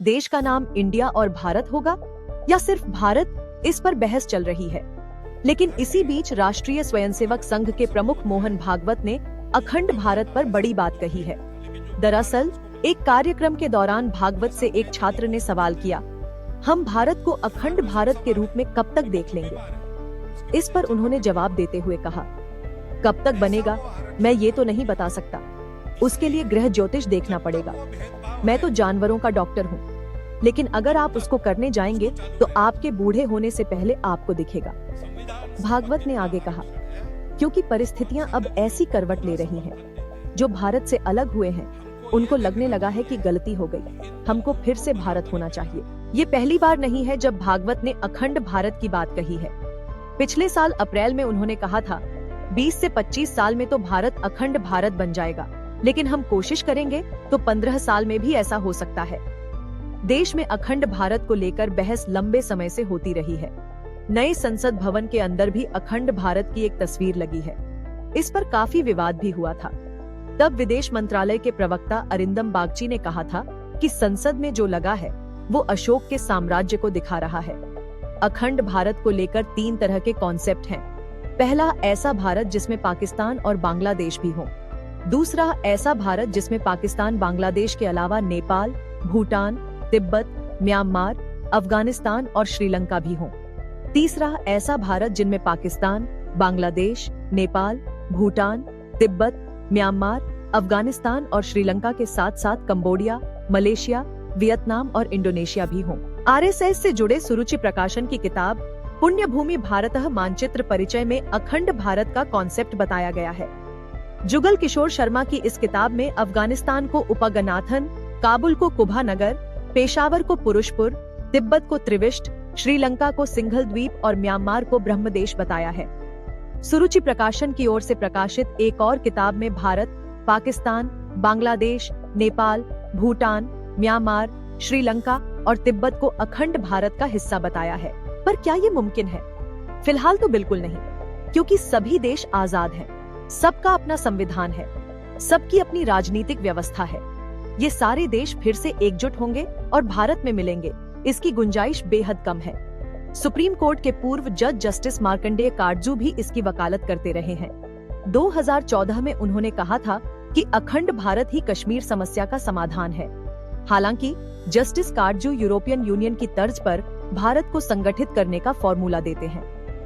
देश का नाम इंडिया और भारत होगा या सिर्फ भारत, इस पर बहस चल रही है। लेकिन इसी बीच राष्ट्रीय स्वयंसेवक संघ के प्रमुख मोहन भागवत ने अखंड भारत पर बड़ी बात कही है। दरअसल एक कार्यक्रम के दौरान भागवत से एक छात्र ने सवाल किया, हम भारत को अखंड भारत के रूप में कब तक देख लेंगे? इस पर उन्होंने जवाब देते हुए कहा, कब तक बनेगा मैं ये तो नहीं बता सकता, उसके लिए ग्रह ज्योतिष देखना पड़ेगा। मैं तो जानवरों का डॉक्टर हूँ, लेकिन अगर आप उसको करने जाएंगे तो आपके बूढ़े होने से पहले आपको दिखेगा। भागवत ने आगे कहा, क्योंकि परिस्थितियां अब ऐसी करवट ले रही हैं, जो भारत से अलग हुए हैं उनको लगने लगा है कि गलती हो गई, हमको फिर से भारत होना चाहिए। ये पहली बार नहीं है जब भागवत ने अखंड भारत की बात कही है। पिछले साल अप्रैल में उन्होंने कहा था, 20 से 25 साल में तो भारत अखंड भारत बन जाएगा, लेकिन हम कोशिश करेंगे तो 15 साल में भी ऐसा हो सकता है। देश में अखंड भारत को लेकर बहस लंबे समय से होती रही है। नए संसद भवन के अंदर भी अखंड भारत की एक तस्वीर लगी है। इस पर काफी विवाद भी हुआ था। तब विदेश मंत्रालय के प्रवक्ता अरिंदम बागची ने कहा था कि संसद में जो लगा है वो अशोक के साम्राज्य को दिखा रहा है। अखंड भारत को लेकर 3 तरह के कॉन्सेप्ट हैं। पहला, ऐसा भारत जिसमें पाकिस्तान और बांग्लादेश भी हो। दूसरा, ऐसा भारत जिसमें पाकिस्तान बांग्लादेश के अलावा नेपाल, भूटान, तिब्बत, म्यांमार, अफगानिस्तान और श्रीलंका भी हों। तीसरा, ऐसा भारत जिनमें पाकिस्तान, बांग्लादेश, नेपाल, भूटान, तिब्बत, म्यांमार, अफगानिस्तान और श्रीलंका के साथ साथ कंबोडिया, मलेशिया, वियतनाम और इंडोनेशिया भी हों। आरएसएस से जुड़े सुरुचि प्रकाशन की किताब पुण्य भूमि भारतः मानचित्र परिचय में अखंड भारत का कॉन्सेप्ट बताया गया है। जुगल किशोर शर्मा की इस किताब में अफगानिस्तान को उपगनाथन, काबुल को कुभानगर, पेशावर को पुरुषपुर, तिब्बत को त्रिविष्ट, श्रीलंका को सिंघल द्वीप और म्यांमार को ब्रह्मदेश बताया है। सुरुचि प्रकाशन की ओर से प्रकाशित एक और किताब में भारत, पाकिस्तान, बांग्लादेश, नेपाल, भूटान, म्यांमार, श्रीलंका और तिब्बत को अखंड भारत का हिस्सा बताया है। पर क्या ये मुमकिन है? फिलहाल तो बिल्कुल नहीं, क्योंकि सभी देश आजाद हैं, सबका अपना संविधान है, सबकी अपनी राजनीतिक व्यवस्था है। ये सारे देश फिर से एकजुट होंगे और भारत में मिलेंगे, इसकी गुंजाइश बेहद कम है। सुप्रीम कोर्ट के पूर्व जज जस्टिस मार्कंडेय काटजू भी इसकी वकालत करते रहे हैं। 2014 में उन्होंने कहा था कि अखंड भारत ही कश्मीर समस्या का समाधान है। हालांकि जस्टिस काटजू यूरोपियन यूनियन की तर्ज पर भारत को संगठित करने का फॉर्मूला देते हैं,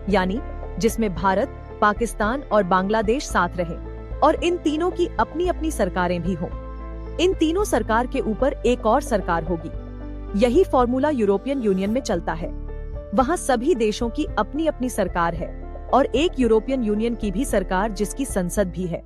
यानी जिसमें भारत, पाकिस्तान और बांग्लादेश साथ रहे और इन तीनों की अपनी अपनी सरकारें भी हों। इन तीनों सरकार के ऊपर एक और सरकार होगी। यही फॉर्मूला यूरोपियन यूनियन में चलता है। वहाँ सभी देशों की अपनी अपनी सरकार है और एक यूरोपियन यूनियन की भी सरकार जिसकी संसद भी है।